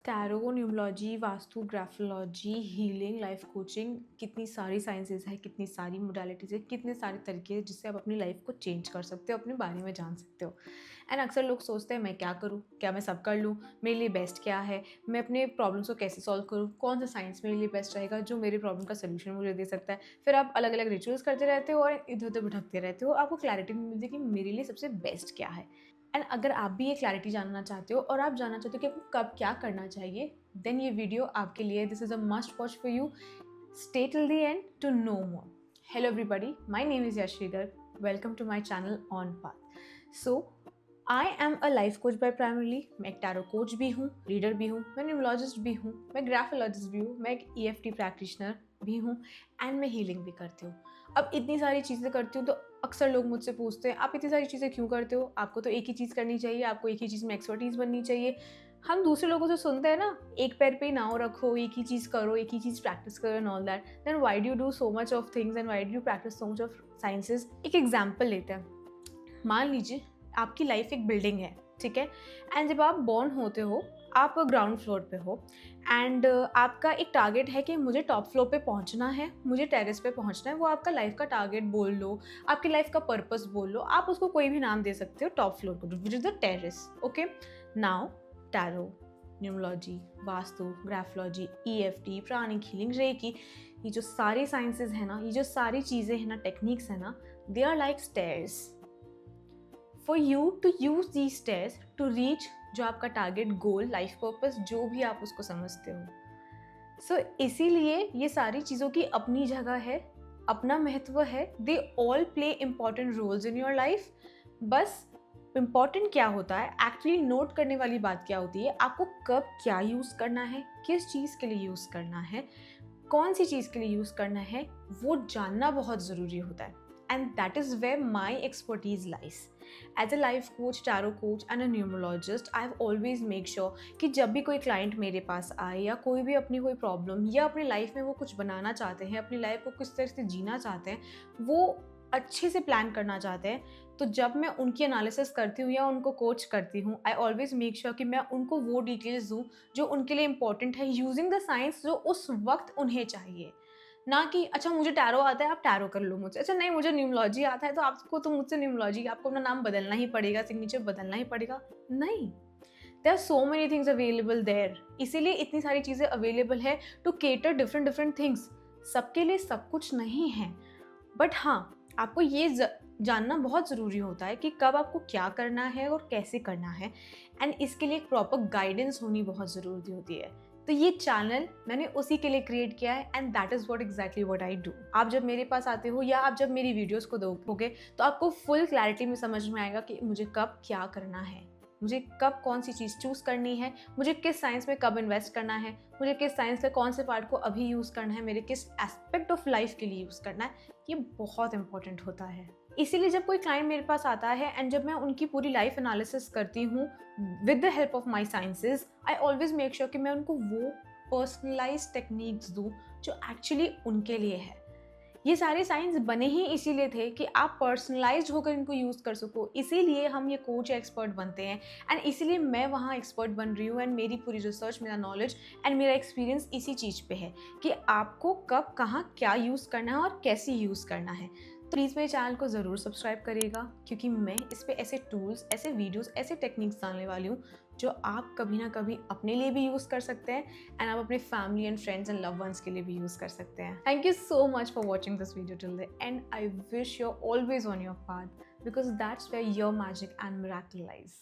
Tarot, numerology, vastu, graphology, healing, life coaching, कितनी सारी sciences हैं, कितनी सारी मोडालिटीज़ हैं, कितने सारे तरीके हैं जिससे आप अपनी लाइफ को चेंज कर सकते हो, अपने बारे में जान सकते हो। एंड अक्सर लोग सोचते हैं मैं क्या करूँ? क्या मैं सब कर लूँ? मेरे लिए बेस्ट क्या है? मैं अपने प्रॉब्लम्स को कैसे सॉल्व करूँ? कौन सा साइंस मेरे लिए बेस्ट रहेगा जो मेरे प्रॉब्लम का सॉल्यूशन मुझे दे सकता है? फिर आप अलग-अलग रिचुअल्स करते रहते हो और इधर-उधर भटकते रहते हो, आपको क्लैरिटी नहीं मिलती कि मेरे लिए सबसे बेस्ट क्या है? एंड अगर आप भी ये क्लैरिटी जानना चाहते हो और आप जानना चाहते हो कि आपको कब क्या करना चाहिए, देन ये वीडियो आपके लिए this is a must watch for you. Stay till the end to know more. Hello everybody, my name is Yash Shridhar. Welcome to my channel on path. So I am a life coach by primarily. मैं एक tarot coach भी हूँ, reader भी हूँ, मैं numerologist भी हूँ, मैं ग्राफोलॉजिस्ट भी हूँ, मैं एक EFT प्रैक्टिशनर भी हूँ एंड मैं हीलिंग भी करती हूँ। अब इतनी सारी चीज़ें करती हूँ तो अक्सर लोग मुझसे पूछते हैं आप इतनी सारी चीज़ें क्यों करते हो? आपको तो एक ही चीज़ करनी चाहिए, आपको एक ही चीज़ में एक्सपर्टीज़ बननी चाहिए। हम दूसरे लोगों से सुनते हैं ना, एक पैर पे ही नाव रखो, एक ही चीज़ करो, एक ही चीज़ प्रैक्टिस करो and all that. Then why do you do so much of things and why do you practice so much of sciences? एक एग्जांपल लेते हैं। मान लीजिए आपकी लाइफ एक बिल्डिंग है, ठीक है? एंड जब आप बॉर्न होते हो, आप ग्राउंड फ्लोर पे हो एंड आपका एक टारगेट है कि मुझे टॉप फ्लोर पे पहुंचना है, मुझे टेरेस पे पहुंचना है। वो आपका लाइफ का टारगेट बोल लो, आपकी लाइफ का पर्पस बोल लो, आप उसको कोई भी नाम दे सकते हो। टॉप फ्लोर को which is the terrace. Okay, now tarot, numerology, vastu, graphology, EFT, pranic healing, reiki, ये जो सारी साइंसेज है ना, ये जो सारी चीज़ें हैं ना, टेक्निक्स है ना, they are like stairs for you to use the stairs to reach जो आपका टारगेट गोल, लाइफ पर्पस, जो भी आप उसको समझते हो। सो इसीलिए ये सारी चीज़ों की अपनी जगह है, अपना महत्व है। They all play important roles in your life. बस इम्पॉर्टेंट क्या होता है, एक्चुअली नोट करने वाली बात क्या होती है, आपको कब क्या यूज़ करना है, किस चीज़ के लिए यूज़ करना है, कौन सी चीज़ के लिए यूज़ करना है, वो जानना बहुत ज़रूरी होता है। And that is where my expertise lies. As a life coach, tarot coach and a numerologist, I have always make sure कि जब भी कोई क्लाइंट मेरे पास आए या कोई भी अपनी कोई प्रॉब्लम या अपनी लाइफ में वो कुछ बनाना चाहते हैं, अपनी लाइफ को किस तरह से जीना चाहते हैं, वो अच्छे से प्लान करना चाहते हैं, तो जब मैं उनकी एनालिसिस करती हूँ या उनको कोच करती हूँ, आई ऑलवेज मेक श्योर कि मैं उनको वो डिटेल्स दूँ जो उनके लिए इंपॉर्टेंट है, यूजिंग द साइंस जो उस वक्त उन्हें चाहिए। ना कि अच्छा मुझे टैरो आता है, आप टैरो कर लो मुझसे, अच्छा नहीं मुझे न्यूमरोलॉजी आता है तो आपको तो मुझसे न्यूमरोलॉजी, आपको अपना नाम बदलना ही पड़ेगा, सिग्नेचर बदलना ही पड़ेगा। नहीं, there are so many things available there. इसीलिए इतनी सारी चीज़ें अवेलेबल है to cater different different things. सबके लिए सब कुछ नहीं है, बट हाँ, आपको ये जानना बहुत ज़रूरी होता है कि कब आपको क्या करना है और कैसे करना है। एंड इसके लिए एक प्रॉपर गाइडेंस होनी बहुत ज़रूरी होती है। तो ये चैनल मैंने उसी के लिए क्रिएट किया है and that is what exactly what I do. आप जब मेरे पास आते हो या आप जब मेरी वीडियोस को देखोगे तो आपको फुल क्लैरिटी में समझ में आएगा कि मुझे कब क्या करना है, मुझे कब कौन सी चीज़ चूज़ करनी है, मुझे किस साइंस में कब इन्वेस्ट करना है, मुझे किस साइंस के कौन से पार्ट को अभी यूज़ करना है, मेरे किस एस्पेक्ट ऑफ लाइफ के लिए यूज़ करना है। ये बहुत इंपॉर्टेंट होता है। इसीलिए जब कोई क्लाइंट मेरे पास आता है एंड जब मैं उनकी पूरी लाइफ एनालिसिस करती हूँ with the help of my sciences, I always make sure कि मैं उनको वो पर्सनलाइज टेक्निक्स दूँ जो एक्चुअली उनके लिए है। ये सारे साइंस बने ही इसीलिए थे कि आप पर्सनलाइज्ड होकर इनको यूज़ कर सको। इसीलिए हम ये कोच या एक्सपर्ट बनते हैं एंड इसीलिए मैं वहाँ एक्सपर्ट बन रही हूँ एंड मेरी पूरी रिसर्च, मेरा नॉलेज एंड मेरा एक्सपीरियंस इसी चीज़ पे है कि आपको कब कहाँ क्या यूज़ करना है और कैसे यूज़ करना है। तो प्लीज़ मेरे चैनल को ज़रूर सब्सक्राइब करिएगा क्योंकि मैं इस पे ऐसे टूल्स, ऐसे वीडियोस, ऐसे टेक्निक्स डालने वाली हूँ जो आप कभी ना कभी अपने लिए भी यूज़ कर सकते हैं एंड आप अपने family and friends and love ones के लिए भी यूज़ कर सकते हैं। Thank you so much for watching this video till the end. I wish you always on your path because that's where your magic and miracle lies.